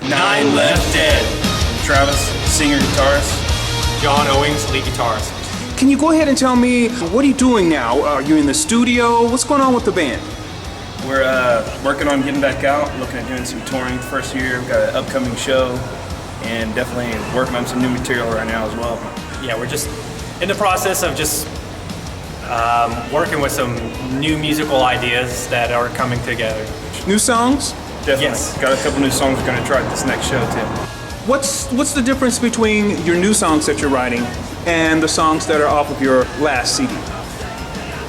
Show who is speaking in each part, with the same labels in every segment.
Speaker 1: Nine Left Dead.
Speaker 2: Travis, singer, guitarist.
Speaker 1: John Owings, lead guitarist.
Speaker 3: Can you go ahead and tell me, what are you doing now? Are you in the studio? What's going on with the band?
Speaker 2: We're working on getting back out, looking at doing some touring the first year. We've got an upcoming show, and definitely working on some new material right now as well.
Speaker 1: Yeah, we're just in the process of just working with some new musical ideas that are coming together.
Speaker 3: New songs?
Speaker 2: Definitely.
Speaker 1: Yes.
Speaker 2: Got a couple new songs we're going to try at this next show too.
Speaker 3: What's the difference between your new songs that you're writing and the songs that are off of your last CD?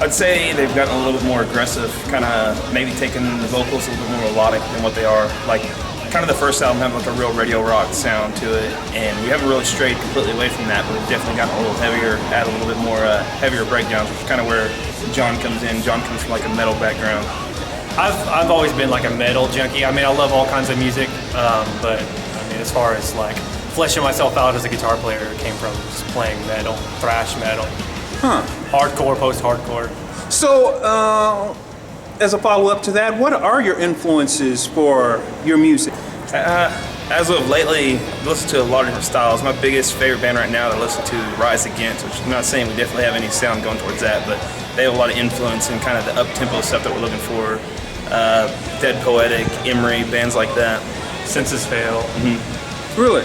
Speaker 2: I'd say they've gotten a little bit more aggressive, kind of maybe taking the vocals a little bit more melodic than what they are. Like, kind of the first album had like a real radio rock sound to it, and we haven't really strayed completely away from that, but we've definitely gotten a little heavier, add a little bit more heavier breakdowns, which is kind of where John comes in. John comes from like a metal background.
Speaker 1: I've always been like a metal junkie. I mean, I love all kinds of music, but I mean, as far as like fleshing myself out as a guitar player, it came from just playing metal, thrash metal.
Speaker 3: Huh.
Speaker 1: Hardcore, post-hardcore.
Speaker 3: So, as a follow-up to that, what are your influences for your music?
Speaker 2: As of lately, I listen to a lot of different styles. My biggest favorite band right now that I listen to, Rise Against, which I'm not saying we definitely have any sound going towards that, but they have a lot of influence in kind of the up-tempo stuff that we're looking for. Dead Poetic, Emery, bands like that.
Speaker 1: Senses Fail.
Speaker 2: Mm-hmm.
Speaker 3: Really?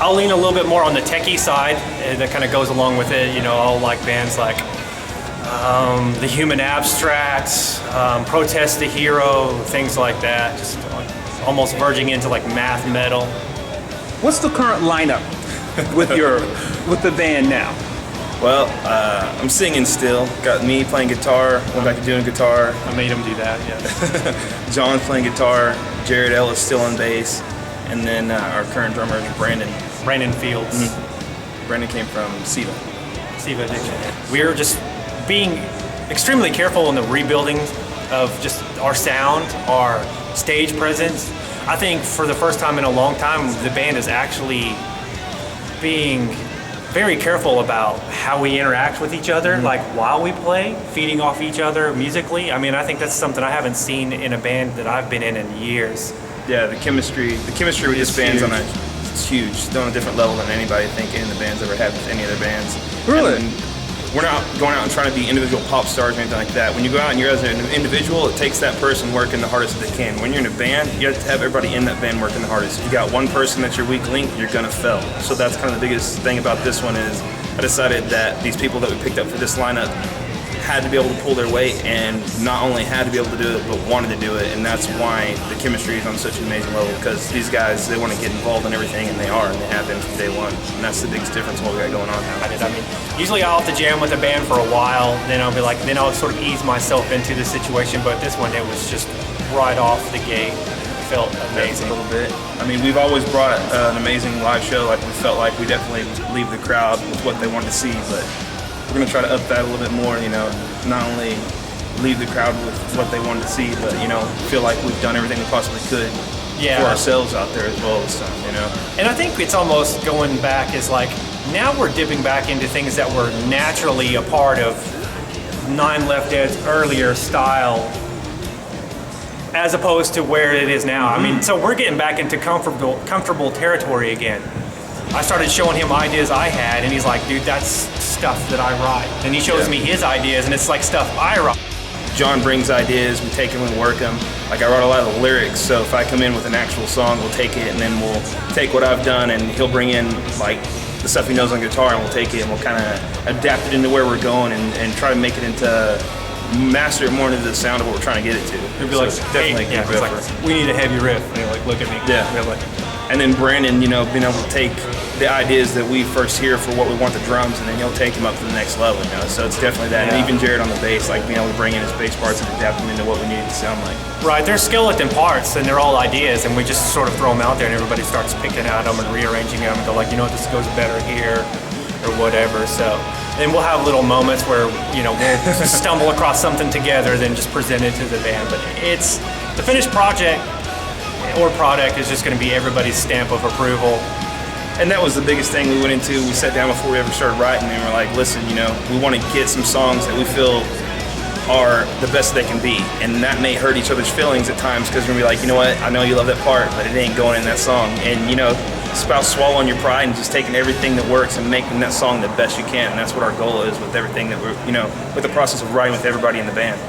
Speaker 1: I'll lean a little bit more on the techie side that kind of goes along with it. You know, I'll like bands like The Human Abstract, Protest the Hero, things like that. Just almost verging into like math metal.
Speaker 3: What's the current lineup with the band now?
Speaker 2: Well, I'm singing still. Got me playing guitar, went back to doing guitar.
Speaker 1: I made him do that, yeah.
Speaker 2: John's playing guitar, Jared Ellis still on bass, and then our current drummer is Brandon.
Speaker 1: Brandon Fields.
Speaker 2: Mm-hmm. Brandon came from Siva
Speaker 1: Addiction. We're just being extremely careful in the rebuilding of just our sound, our stage presence. I think for the first time in a long time, the band is actually being very careful about how we interact with each other, like while we play, feeding off each other musically. I mean, I think that's something I haven't seen in a band that I've been in years.
Speaker 2: Yeah, the chemistry with this band's it's huge. It's on a different level than anybody I think any of the bands ever had with any other bands.
Speaker 3: Really?
Speaker 2: And we're not going out and trying to be individual pop stars or anything like that. When you go out and you're as an individual, it takes that person working the hardest that they can. When you're in a band, you have to have everybody in that band working the hardest. If you got one person that's your weak link, you're gonna fail. So that's kind of the biggest thing about this one is I decided that these people that we picked up for this lineup had to be able to pull their weight, and not only had to be able to do it, but wanted to do it, and that's why the chemistry is on such an amazing level, because these guys, they want to get involved in everything, and they are, and they have been from day one, and that's the biggest difference in what we got going on now.
Speaker 1: I mean, usually I'll have to jam with a band for a while, then I'll sort of ease myself into the situation, but this one, it was just right off the gate. It felt amazing.
Speaker 2: A little bit. I mean, we've always brought an amazing live show, like we felt like we definitely leave the crowd with what they want to see, but we're going to try to up that a little bit more, you know, not only leave the crowd with what they wanted to see, but, you know, feel like we've done everything we possibly could for ourselves out there as well as some, you know.
Speaker 1: And I think it's almost going back is like, now we're dipping back into things that were naturally a part of Nine Left Dead's earlier style as opposed to where it is now. I mean, so we're getting back into comfortable territory again. I started showing him ideas I had, and he's like, dude, that's stuff that I write. And he shows me his ideas, and it's like stuff I write.
Speaker 2: John brings ideas, we take them and work them. Like, I wrote a lot of the lyrics, so if I come in with an actual song, we'll take it, and then we'll take what I've done, and he'll bring in, like, the stuff he knows on guitar, and we'll take it, and we'll kind of adapt it into where we're going, and try to make it into, master it more into the sound of what we're trying to get it to.
Speaker 1: It'd be like,
Speaker 2: definitely
Speaker 1: hey, it's like, we need a heavy riff. And they're like, look at me.
Speaker 2: Yeah. And then Brandon, you know, being able to take the ideas that we first hear for what we want the drums, and then he'll take them up to the next level, you know. So it's definitely that.
Speaker 1: Yeah.
Speaker 2: And even Jared on the bass, like being able to bring in his bass parts and adapt them into what we need it to sound like.
Speaker 1: Right, they're skeleton parts, and they're all ideas, and we just sort of throw them out there, and everybody starts picking at them and rearranging them, and go like, you know what, this goes better here, or whatever. So then we'll have little moments where, you know, we'll stumble across something together, then just present it to the band. But it's the finished project or product is just going to be everybody's stamp of approval.
Speaker 2: And that was the biggest thing we went into. We sat down before we ever started writing, and we're like, listen, you know, we want to get some songs that we feel are the best they can be, and that may hurt each other's feelings at times because we're gonna be like, you know what, I know you love that part, but it ain't going in that song. And you know, it's about swallowing your pride and just taking everything that works and making that song the best you can. And that's what our goal is with everything that we're, you know, with the process of writing with everybody in the band.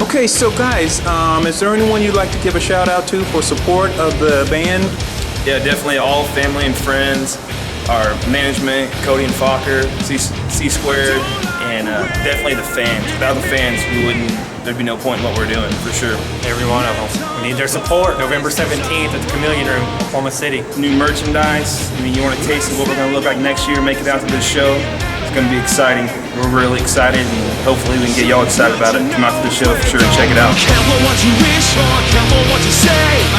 Speaker 3: Okay, so guys, is there anyone you'd like to give a shout out to for support of the band?
Speaker 2: Yeah, definitely all family and friends, our management, Cody and Fokker, C Squared, and definitely the fans. Without the fans, there'd be no point in what we're doing, for sure.
Speaker 1: Every one of them. We need their support. November 17th at the Chameleon Room, Oklahoma City.
Speaker 2: New merchandise. I mean, you want a taste of what we're going to look like next year, make it out to this show. It's going to be exciting. We're really excited, and hopefully we can get y'all excited about it. Come out to the show for sure and check it out.
Speaker 4: Careful what you wish for, careful what you say.